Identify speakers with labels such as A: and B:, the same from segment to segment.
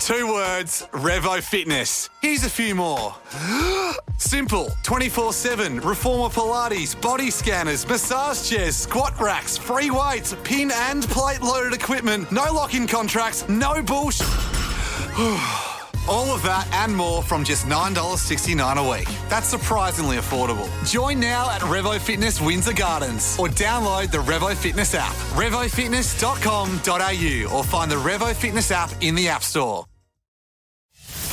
A: 2 words, Revo Fitness. Here's a few more. Simple, 24/7, reformer Pilates, body scanners, massage chairs, squat racks, free weights, pin and plate loaded equipment, no lock-in contracts, no bullshit. All of that and more from just $9.69 a week. That's surprisingly affordable. Join now at Revo Fitness Windsor Gardens or download the Revo Fitness app. RevoFitness.com.au or find the Revo Fitness app in the App Store.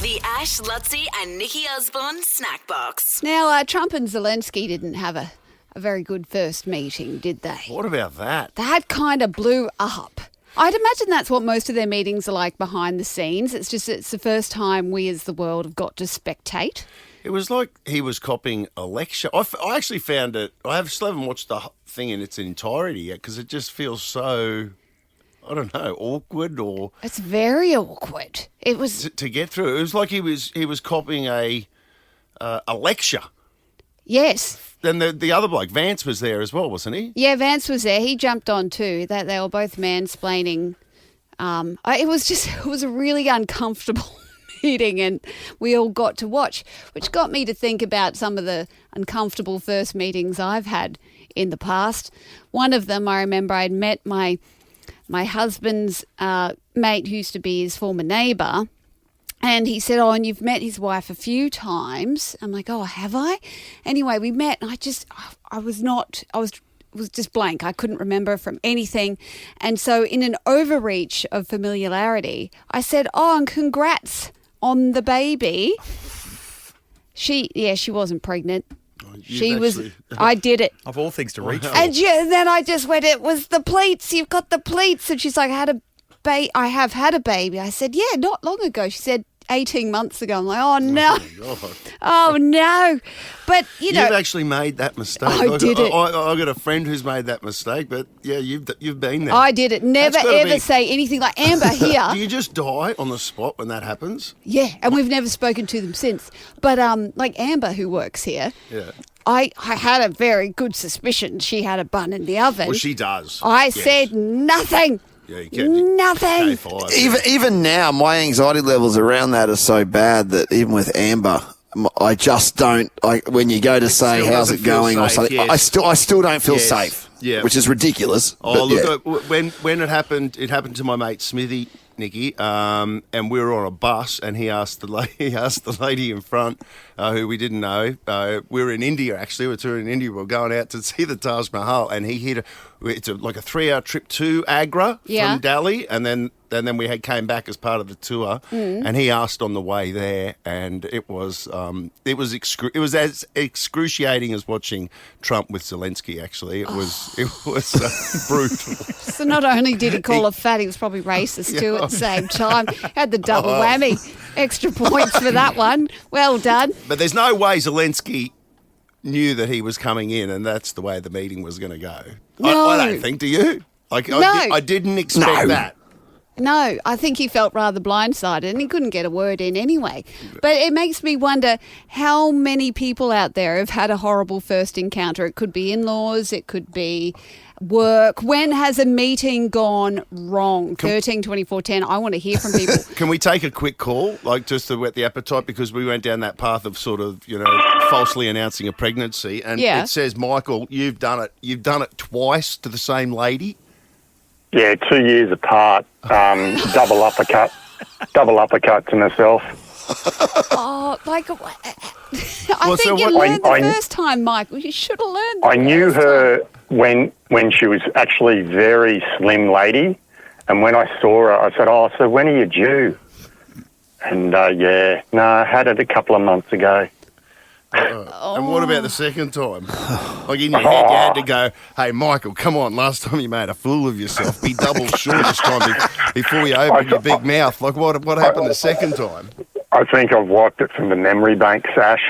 B: The Ash, Lutzi and Nikki Osborne Snackbox.
C: Now, Trump and Zelensky didn't have a very good first meeting, did they?
D: What about that?
C: That kind of blew up. I'd imagine that's what most of their meetings are like behind the scenes. It's the first time we as the world have got to spectate.
D: It was like he was copying a lecture. I actually found it, still haven't watched the thing in its entirety yet because it just feels so, I don't know, awkward or...
C: It's very awkward. It was...
D: To get through. It was like he was copying a lecture.
C: Yes.
D: Then the other bloke, Vance, was there as well, wasn't he?
C: Yeah, Vance was there. He jumped on too. They were both mansplaining. It was a really uncomfortable meeting, and we all got to watch, which got me to think about some of the uncomfortable first meetings I've had in the past. One of them, I remember I'd met my husband's mate who used to be his former neighbour. And he said, and you've met his wife a few times. I'm like, oh, have I? Anyway, we met and I was just blank. I couldn't remember from anything. And so in an overreach of familiarity, I said, and
D: Oh,
C: congrats on the baby. She wasn't pregnant. I did it.
E: Of all things to reach for.
C: And then I just went, it was the pleats. You've got the pleats. And she's like, I have had a baby. I said, yeah, not long ago. She said, 18 months ago. I'm like, oh, no. Oh, no. But,
D: You've actually made that mistake.
C: I did it.
D: I got a friend who's made that mistake, but, yeah, you've been there.
C: I did it. Never, ever say anything like Amber here.
D: Do you just die on the spot when that happens?
C: Yeah, and we've never spoken to them since. But, like Amber, who works here,
D: yeah.
C: I had a very good suspicion she had a bun in the oven.
D: Well, she does.
C: I said nothing.
D: Yeah,
C: nothing.
F: Even now, my anxiety levels around that are so bad that even with Amber, I just don't. When you go to say how's it going or something, yes. I still don't feel safe.
D: Yeah,
F: which is ridiculous.
D: Oh, look, when it happened to my mate Smithy, Nikki, and we were on a bus, and he asked the lady in front, who we didn't know. We were in India actually. We were touring in India. We were going out to see the Taj Mahal, and he hit it's like a 3-hour trip to Agra from Delhi, and then we came back as part of the tour, and he asked on the way there, and it was as excruciating as watching Trump with Zelensky. Actually, it was brutal.
C: So not only did he call her fat, he was probably racist too at the same time. Had the double whammy, extra points for that one. Well done.
D: But there's no way Zelensky knew that he was coming in, and that's the way the meeting was going to go.
C: No.
D: I don't think. Do you?
C: No.
D: I didn't expect that.
C: No, I think he felt rather blindsided and he couldn't get a word in anyway. But it makes me wonder how many people out there have had a horrible first encounter. It could be in-laws, it could be work. When has a meeting gone wrong? 13 24 10. I want to hear from people.
D: Can we take a quick call, like just to whet the appetite, because we went down that path of sort of, falsely announcing a pregnancy, and it says, Michael, you've done it. You've done it twice to the same lady.
G: Yeah, 2 years apart. Double uppercut to myself.
C: Oh, like, I think you learned the first time, Michael. You should have learned.
G: I knew her when she was actually very slim lady, and when I saw her, I said, "Oh, so when are you due?" And I had it a couple of months ago.
D: And what about the second time? Like in your head, you had to go, "Hey, Michael, come on! Last time you made a fool of yourself. Be double sure this time before you open your big mouth." Like what happened the second time?
G: I think I've wiped it from the memory bank, Sash.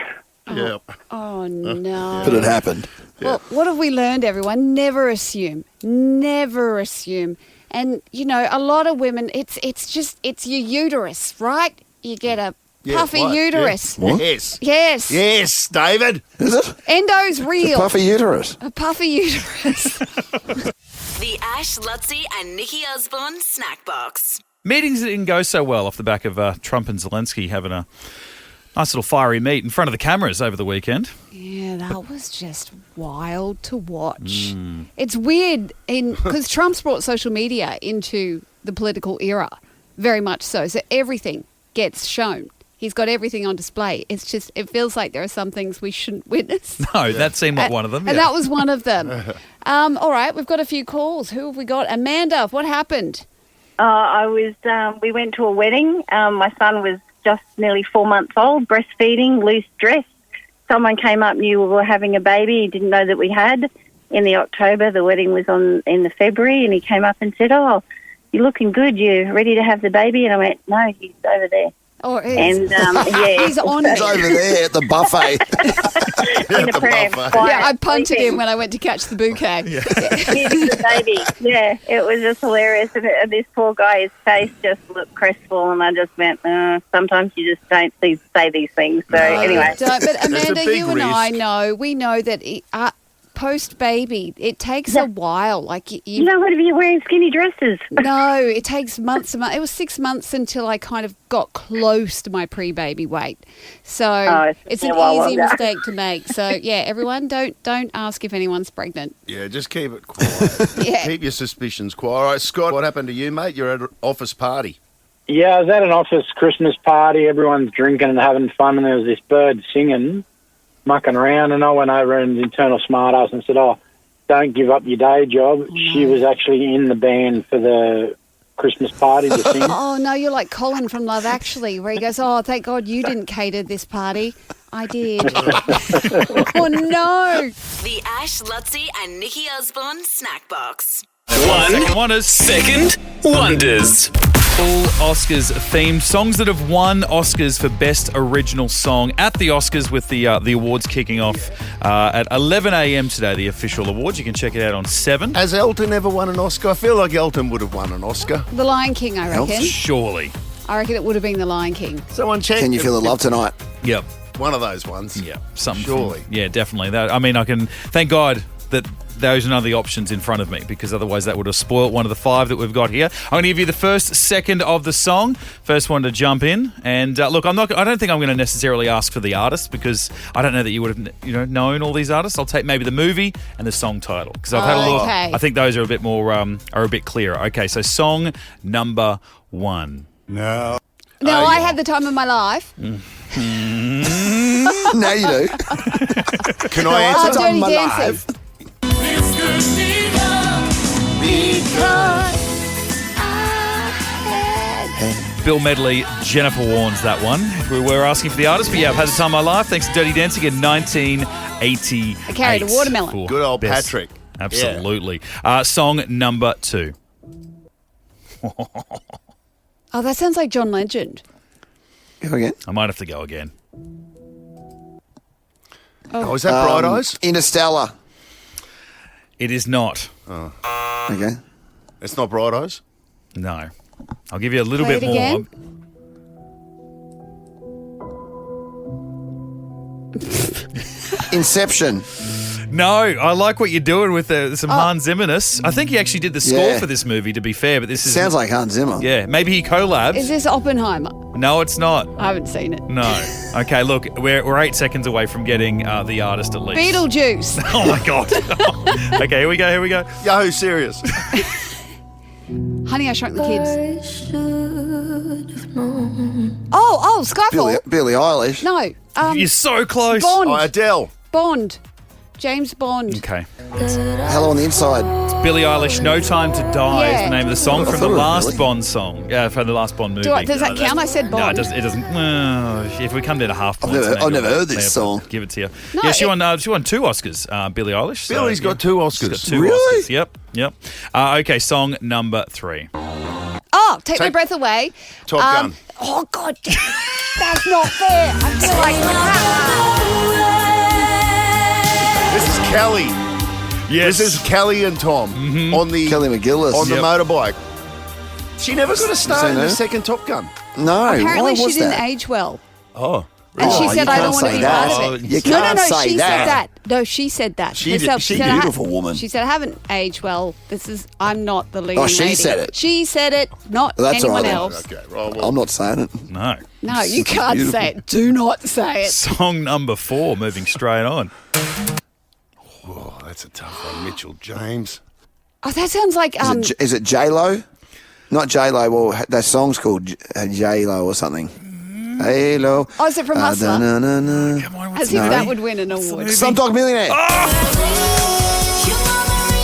D: Yeah.
C: Oh no!
F: But it happened.
C: Well, what have we learned, everyone? Never assume. Never assume. And a lot of women, it's your uterus, right? You get a puffy uterus.
F: Yeah.
D: What?
C: Yes.
D: Yes, David.
F: Is it?
C: Endo's real.
F: A puffy uterus.
C: A puffy uterus.
B: The Ash, Lutzi and Nikki Osborne Snackbox.
E: Meetings that didn't go so well off the back of Trump and Zelensky having a nice little fiery meet in front of the cameras over the weekend.
C: Yeah, that was just wild to watch. It's weird because Trump's brought social media into the political era, very much so. So everything gets shown. He's got everything on display. It's just, it feels like there are some things we shouldn't witness.
E: No, that seemed like one of them.
C: And that was one of them. All right, we've got a few calls. Who have we got? Amanda, what happened?
H: We went to a wedding. My son was just nearly 4 months old, breastfeeding, loose dress. Someone came up, knew we were having a baby. He didn't know that we had. In the October, the wedding was in the February, and he came up and said, "Oh, you're looking good. You ready to have the baby?" And I went, "No, he's over there."
C: Oh,
H: and yeah,
C: he's on
F: He's over there at the buffet.
H: in a pram.
C: Yeah, I punted him when I went to catch the bouquet.
H: Here's the baby. Yeah, it was just hilarious. And this poor guy, his face just looked crestful, and I just went, sometimes you just don't say these things. So anyway.
C: But Amanda,
D: big
C: you and
D: risk.
C: I know, we know that post-baby, it takes a while. Like
H: You don't want to be wearing skinny dresses.
C: No, it takes months and months. It was 6 months until I kind of got close to my pre-baby weight. So it's an easy mistake to make. So yeah, everyone, don't ask if anyone's pregnant.
D: Yeah, just keep it quiet.
C: Yeah.
D: Keep your suspicions quiet. All right, Scott, what happened to you, mate? You're at an office party.
I: Yeah, I was at an office Christmas party. Everyone's drinking and having fun, and there was this bird singing, mucking around, and I went over and internal smart ass and said, "Oh, don't give up your day job." She was actually in the band for the Christmas party to sing.
C: Oh no, you're like Colin from Love Actually, where he goes, "Oh, thank God you didn't cater this party. I did." Oh no.
B: The Ash, Lutzi and Nikki Osborne Snack Box.
E: Second wonders.
J: Second wonders.
E: Full Oscars themed songs that have won Oscars for Best Original Song at the Oscars, with the awards kicking off at 11 a.m. today, the official awards. You can check it out on 7.
D: Has Elton ever won an Oscar? I feel like Elton would have won an Oscar.
C: The Lion King, I reckon.
E: Surely.
C: I reckon it would have been The Lion King.
D: Someone check.
F: Can you feel the love tonight?
E: Yep.
D: One of those ones.
E: Yeah. Something.
D: Surely.
E: Yeah, definitely. I mean, I can thank God that those are none of the options in front of me, because otherwise that would have spoilt one of the 5 that we've got here. I'm going to give you the first second of the song. First one to jump in. And look, I don't think I'm going to necessarily ask for the artist, because I don't know that you would have known all these artists. I'll take maybe the movie and the song title, because I've had a look.
C: Okay.
E: I think those are a bit more are a bit clearer. Okay, so song number 1.
C: No, I had the time of my life.
F: No, you do.
D: Can I answer?
C: Dirty
F: my
C: Dancing.
F: life.
E: Bill Medley, Jennifer Warnes, that one. We were asking for the artist, but yeah, I've had the time of my life. Thanks to Dirty Dancing in 1988.
C: I carried a watermelon.
D: Good old
E: Best.
D: Patrick.
E: Absolutely. Song number 2.
C: Oh, that sounds like John Legend.
F: Go again.
E: I might have to go again.
D: Oh, is that Bright Eyes?
F: Interstellar.
E: It is not.
F: Okay.
D: It's not Bright Eyes?
E: No. I'll give you a little
C: Play
E: bit
C: it
E: more.
C: again.
F: Inception.
E: No, I like what you're doing with some Hans Zimmer-ness. I think he actually did the score
F: Yeah.
E: for this movie, to be fair, but this is...
F: Sounds like Hans Zimmer.
E: Yeah, maybe he collabed.
C: Is this Oppenheimer?
E: No, it's not.
C: I haven't seen it.
E: No. Okay, look, we're 8 seconds away from getting the artist at least.
C: Beetlejuice.
E: Oh, my God. Okay, here we go.
D: Yahoo, serious.
C: Honey, I Shrunk the Kids. Oh, Skyfall.
F: Billie Eilish.
C: No.
E: You're so close.
C: Bond.
D: Oh, Adele.
C: Bond. James Bond.
E: Okay.
F: Hello on the Inside.
E: Billie Eilish, No Time to Die is
C: Yeah.
E: the name of the song from
F: thought
E: the
F: it was
E: last
F: Billie.
E: Bond song. Yeah, from the last Bond movie.
C: Does that count? I said
E: No,
C: Bond.
E: it doesn't. If we come down to half points,
F: I've never heard this song.
E: Give it to you.
C: No,
E: Yeah, she won 2 Oscars. Billie Eilish. so,
D: Billy's got 2 Oscars.
E: She's got 2
F: Really?
E: Oscars. Yep. Okay, song number 3.
C: Oh, Take My Breath Away.
D: Top Gun.
C: Oh, God. That's not fair. I feel like
D: This is Kelly.
E: Yes.
D: This is Kelly and Tom on the
F: Kelly McGillis.
D: on the
E: Yep.
D: motorbike. She never got a start
F: Seen
D: in the
F: her?
D: second Top Gun.
F: No.
C: apparently
F: why
C: she
F: was
C: didn't
F: that?
C: age well.
D: Oh.
C: And she
F: Oh,
C: said,
F: you
C: I don't
F: can't
C: want to
F: say
C: be
F: that.
C: part of it.
F: You
C: No,
F: can't say
C: she
F: that.
C: said that. No, she said that.
F: She's
C: herself.
F: a
C: She said,
F: beautiful woman.
C: She said, I haven't aged well. I'm not the leading
F: she
C: lady.
F: said it.
C: She said it, not
F: Well, that's all
C: anyone
F: right then.
C: else.
D: Okay, right, well,
F: I'm not saying it.
E: No.
C: No, you can't say it. Do not say it.
E: Song number 4, moving straight on.
D: oh, that's a tough one, Mitchell James.
C: Oh, that sounds like
F: Is it J-Lo? Not J-Lo. Well, that song's called J-Lo or something. Halo.
C: Oh, is it from Hustler?
E: Come on,
C: As if that would win an award.
F: Slumdog Millionaire.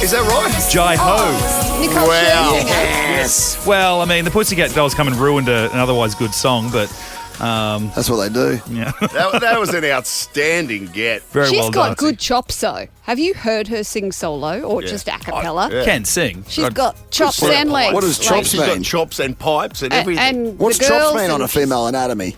D: Is that right?
E: Jai-Ho.
C: Nicole Scherzinger.
F: Yes.
E: Well, I mean, the Pussycat Dolls come and ruined an otherwise good song, but
F: That's what they do.
E: yeah.
D: That was an outstanding get.
E: Very
C: She's
E: well
C: got
E: done.
C: good chops, though. Have you heard her sing solo or just a cappella?
E: Can sing.
C: She's got chops and legs.
F: What does chops
D: She's got
F: mean?
D: chops and pipes and everything.
C: And
F: What's
C: the
F: chops
C: girls
F: mean on
C: and
F: a female anatomy?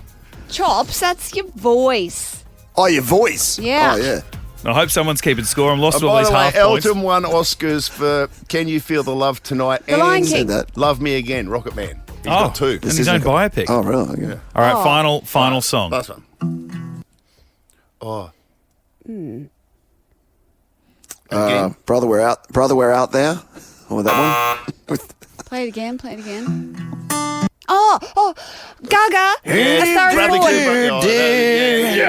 C: Chops, that's your voice.
F: Oh, your voice.
C: Yeah.
F: Oh, yeah.
E: I hope someone's keeping score. I'm lost
D: Oh,
E: all
D: by
E: these
D: the way,
E: half points.
D: Elton won Oscars for Can You Feel the Love Tonight
C: The Lion
D: and
C: King.
F: That.
D: Love Me Again, Rocket Man. He's
E: Oh,
D: got 2.
E: and his own biopic.
F: Oh, really? Yeah.
E: All right, final song.
D: Last one. Oh.
F: Brother, we're out there. Or that one.
C: Play it again. Oh, Gaga. A Star is
D: Bradley
C: Born.
D: Cooper. Oh,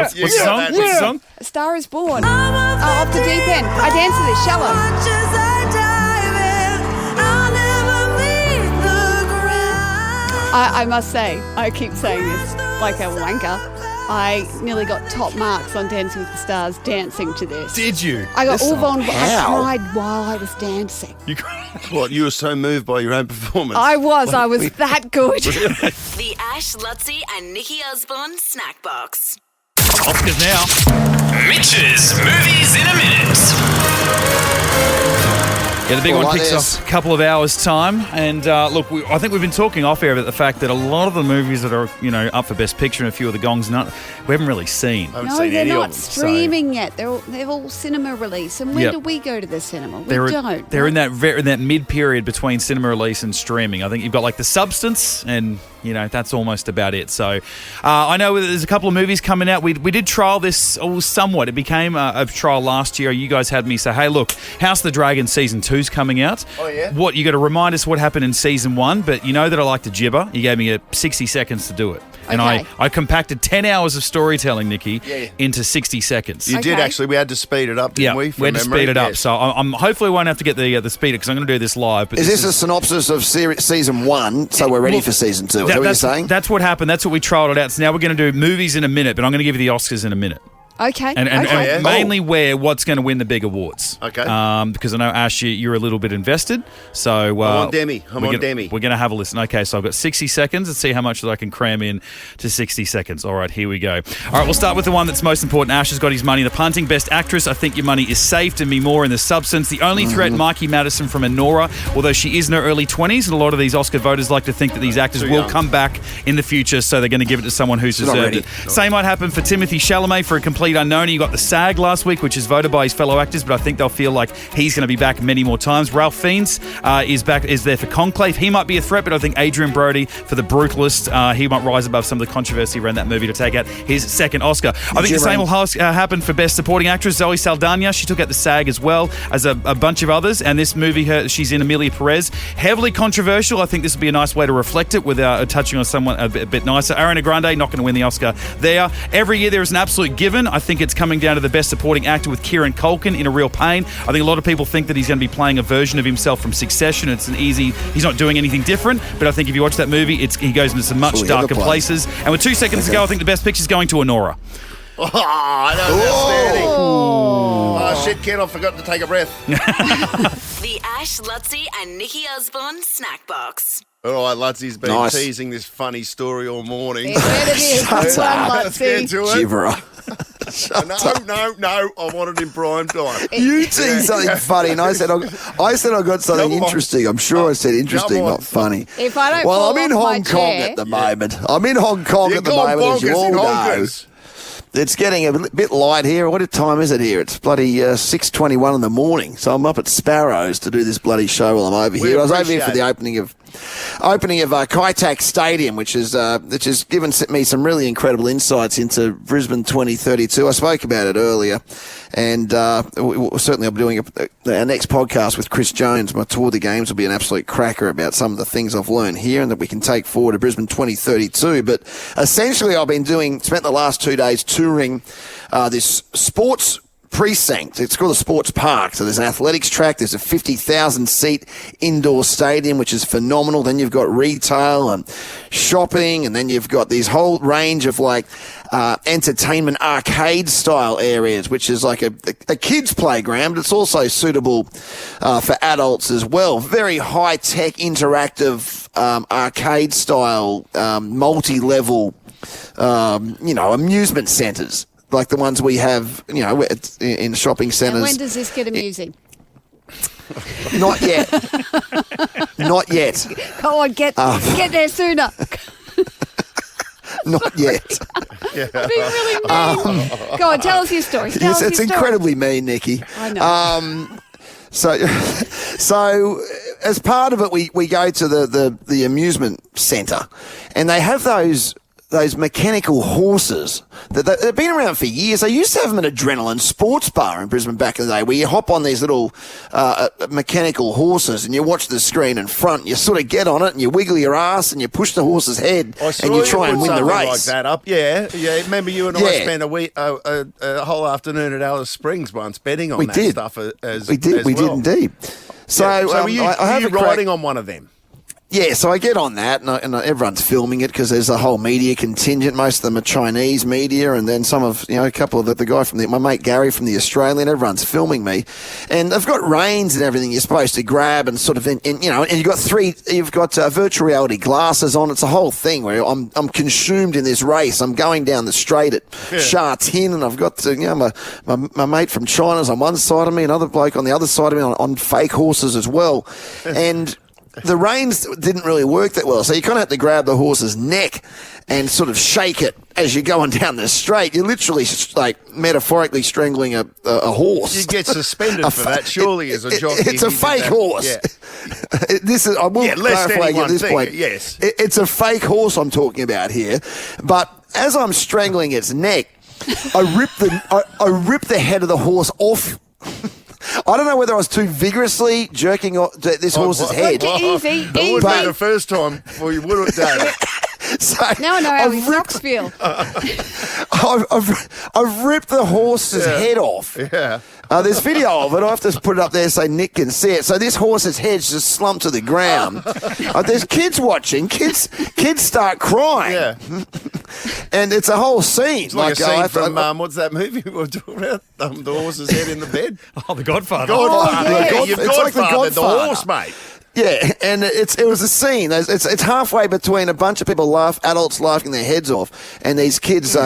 E: What's the song? What's the song?
C: A Star is Born. Oh, Off the Deep End. I dance to this. Shallow. I must say, I keep saying this like a wanker. I nearly got top marks on Dancing with the Stars dancing to this.
E: Did you?
C: I got all on. I
F: How?
C: cried while I was dancing.
D: What, you were so moved by your own performance?
C: I was that good.
B: The Ash, Lutzi, and Nikki Osborne Snack Box.
E: Oscars now.
J: Mitch's Movies in a Minute.
E: Yeah, the big
F: Well,
E: one
F: like
E: kicks
F: this.
E: off a couple of hours' time. And look, I think we've been talking off air about the fact that a lot of the movies that are, up for Best Picture and a few of the gongs, we haven't really seen.
D: I haven't
C: No,
D: seen
C: they're
D: any
C: not
D: of them.
C: streaming yet. They're all cinema release. And when
E: Yep.
C: do we go to the cinema? We
E: They're
C: don't.
E: in that mid period between cinema release and streaming. I think you've got like The Substance, and that's almost about it. So I know there's a couple of movies coming out. We did trial this somewhat. It became a trial last year. You guys had me say, hey, look, House of the Dragon season 2's coming out.
D: Oh, yeah?
E: What you got to remind us what happened in season 1, but you know that I like to gibber. You gave me 60 seconds to do it. And
C: Okay.
E: I compacted 10 hours of storytelling, Nikki,
D: Yeah.
E: into 60 seconds.
D: You did
C: Okay.
D: actually. We had to speed it up, didn't we?
E: we
D: from
E: had to
D: memory?
E: speed it up.
D: Yes.
E: So I'm hopefully won't have to get the speeder because I'm going to do this live. But
F: Is this a synopsis of season 1, so we're ready for season 2? Is that what you're
E: that's,
F: saying?
E: That's what happened. That's what we trialled it out. So now we're going to do movies in a minute, but I'm going to give you the Oscars in a minute.
C: Okay.
E: And
C: okay.
D: yeah.
E: mainly what's going to win the big awards.
D: Okay.
E: Because I know, Ash, you're a little bit invested. So
D: on Demi. I'm
E: we're
D: on
E: gonna-
D: Demi.
E: We're going to have a listen. Okay, so I've got 60 seconds. Let's see how much that I can cram in to 60 seconds. All right, here we go. All right, we'll start with the one that's most important. Ash has got his money. The punting. Best actress. I think your money is safe. To me more in The Substance. The only threat, Mikey Madison from Anora, although she is in her early 20s, and a lot of these Oscar voters like to think that these actors
D: Too
E: will
D: young.
E: come back in the future, so they're going to give it to someone who's
F: not
E: deserved
F: ready.
E: it. Same might happen for Timothy Chalamet for A Complete Unknown. You got the SAG last week, which is voted by his fellow actors, but I think they'll feel like he's going to be back many more times. Ralph Fiennes is there for Conclave. He might be a threat, but I think Adrian Brody for The Brutalist, he might rise above some of the controversy around that movie to take out his second Oscar. I think the same will happen for Best Supporting Actress. Zoe Saldana, she took out the SAG as well as a bunch of others, and this movie, she's in Amelia Perez. Heavily controversial. I think this will be a nice way to reflect it without touching on someone a bit nicer. Ariana Grande, not going to win the Oscar there. Every year there is an absolute given. I think it's coming down to the Best Supporting Actor with Kieran Culkin in A Real Pain. I think a lot of people think that he's going to be playing a version of himself from Succession. He's not doing anything different, but I think if you watch that movie, he goes into some much
F: Fully
E: darker
F: overplayed.
E: places. And with 2 seconds to go, I think the Best Picture is going to Anora.
D: Oh, that was outstanding. Oh, shit, Ken, I forgot to take a breath.
B: The Ash, Lutzi, and Nikki Osborne Snack Box.
D: All right, Lutzi's been
F: Nice.
D: teasing this funny story all morning.
C: It better be a good one,
D: Let's get
C: Lutzi.
D: to it.
F: Gibberer.
D: No, I want it in prime time.
F: You teased something funny, and I said I got something
D: Come on.
F: interesting. I'm sure I said interesting,
D: Come on.
F: not funny.
C: If I don't
F: Well,
C: fall
F: I'm in
C: off my
F: Hong Kong
C: chair-
F: at the moment. I'm in Hong Kong
D: You're
F: at the
D: gone
F: moment, as you
D: bonkers
F: all
D: in
F: know.
D: Honkers.
F: It's getting a bit light here. What time is it here? It's bloody 6:21 in the morning. So I'm up at Sparrows to do this bloody show while I'm over
D: We
F: here. I was over here
D: appreciate
F: for the
D: it.
F: opening of opening of Kaitak Stadium, which has given me some really incredible insights into Brisbane 2032. I spoke about it earlier, and certainly I'll be doing our next podcast with Chris Jones. My tour of the games will be an absolute cracker about some of the things I've learned here and that we can take forward to Brisbane 2032. But essentially, I've been spent the last 2 days touring this sports precinct. It's called a sports park. So there's an athletics track. There's a 50,000 seat indoor stadium, which is phenomenal. Then you've got retail and shopping, and then you've got this whole range of entertainment arcade style areas, which is like a kids playground, but it's also suitable for adults as well. Very high tech, interactive arcade style, multi-level, amusement centres. Like the ones we have, in shopping centres.
C: And when does this get amusing?
F: Not yet. Not yet.
C: Go on, get there sooner.
F: Not yet.
C: Being really mean. Go on, tell us your story.
F: It's incredibly mean, Nikki.
C: I know.
F: So as part of it, we go to the amusement centre, and they have those mechanical horses that they've been around for years. They used to have them at Adrenaline Sports Bar in Brisbane back in the day, where you hop on these little mechanical horses and you watch the screen in front. You sort of get on it and you wiggle your ass and you push the horse's head and you try and win the race.
D: Like that up, yeah. Remember you and I spent a whole afternoon at Alice Springs once betting on stuff as
F: we did indeed. So,
D: were you riding on one of them?
F: Yeah, so I get on that, and everyone's filming it because there's a whole media contingent. Most of them are Chinese media, and then a couple of the guy from my mate Gary from the Australian. Everyone's filming me, and they've got reins and everything you're supposed to grab, and and you've got virtual reality glasses on. It's a whole thing where I'm consumed in this race. I'm going down the straight at Sha Tin, and I've got my mate from China's on one side of me, another bloke on the other side of me on fake horses as well, and the reins didn't really work that well, so you kind of have to grab the horse's neck and sort of shake it as you're going down the straight. You're literally metaphorically strangling a horse.
D: You get suspended for that, surely, as a jockey.
F: It's a fake horse.
D: Yeah.
F: I will clarify at this point.
D: Yes.
F: It's a fake horse I'm talking about here. But as I'm strangling its neck, I rip the head of the horse off. I don't know whether I was too vigorously jerking this horse's head.
C: Easy.
D: That would be the first time before you would have done it.
C: So now I know how his socks feel.
F: I've ripped the horse's head off.
D: Yeah.
F: There's video of it. I have to put it up there so Nick can see it. So this horse's head's just slumped to the ground. There's kids watching. Kids start crying.
D: Yeah.
F: And it's a whole scene.
D: It's like a scene from, what's that movie we were talking about? The horse's head in the bed?
E: Oh, The Godfather.
D: Godfather.
F: Yeah.
D: You've
F: It's like the
D: Godfathered the
F: Godfather.
D: horse, mate.
F: Yeah, and it was a scene. It's halfway between a bunch of people adults laughing their heads off, and these kids,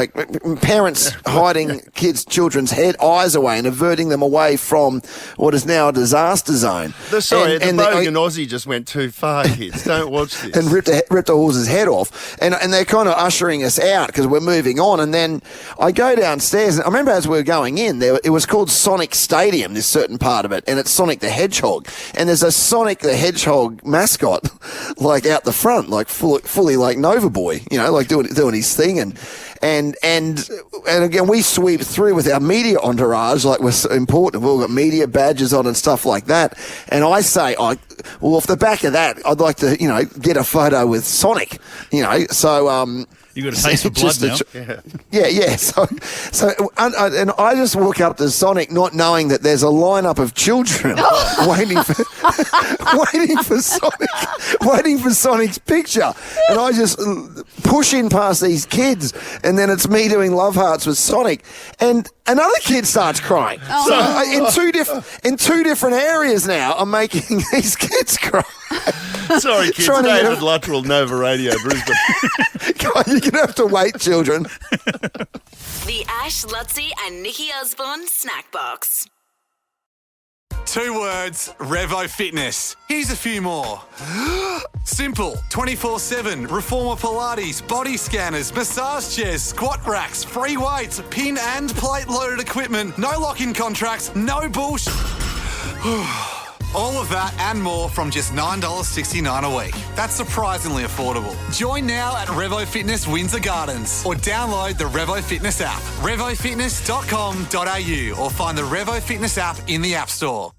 F: parents hiding children's eyes away and averting them away from what is now a disaster zone.
D: The Bogan Aussie just went too far, kids. Don't watch this.
F: And ripped the horse's head off. And they're kind of ushering us out because we're moving on. And then I go downstairs, and I remember as we were going in, it was called Sonic Stadium, this certain part of it, and it's Sonic the Hedgehog. And there's a Sonic the Hedgehog mascot out the front, fully like Nova Boy, doing his thing, and again we sweep through with our media entourage like we're so important. We've all got media badges on and stuff like that. And I say, off the back of that, I'd like to get a photo with Sonic, so.
E: You got a taste for blood now.
F: Yeah. So, and I just walk up to Sonic, not knowing that there's a lineup of children waiting for Sonic's picture, and I just push in past these kids, and then it's me doing love hearts with Sonic, and another kid starts crying.
C: Oh.
F: So in two different areas now, I'm making these kids cry.
D: Sorry, kids. David Luttrell, Nova Radio, Brisbane.
F: God, you're going to have to wait, children.
B: The Ash, Lutzi and Nikki Osborne Snackbox.
A: 2 words, Revo Fitness. Here's a few more. Simple, 24/7, Reformer Pilates, body scanners, massage chairs, squat racks, free weights, pin and plate loaded equipment, no lock-in contracts, no bullshit. All of that and more from just $9.69 a week. That's surprisingly affordable. Join now at Revo Fitness Windsor Gardens or download the Revo Fitness app. RevoFitness.com.au or find the Revo Fitness app in the App Store.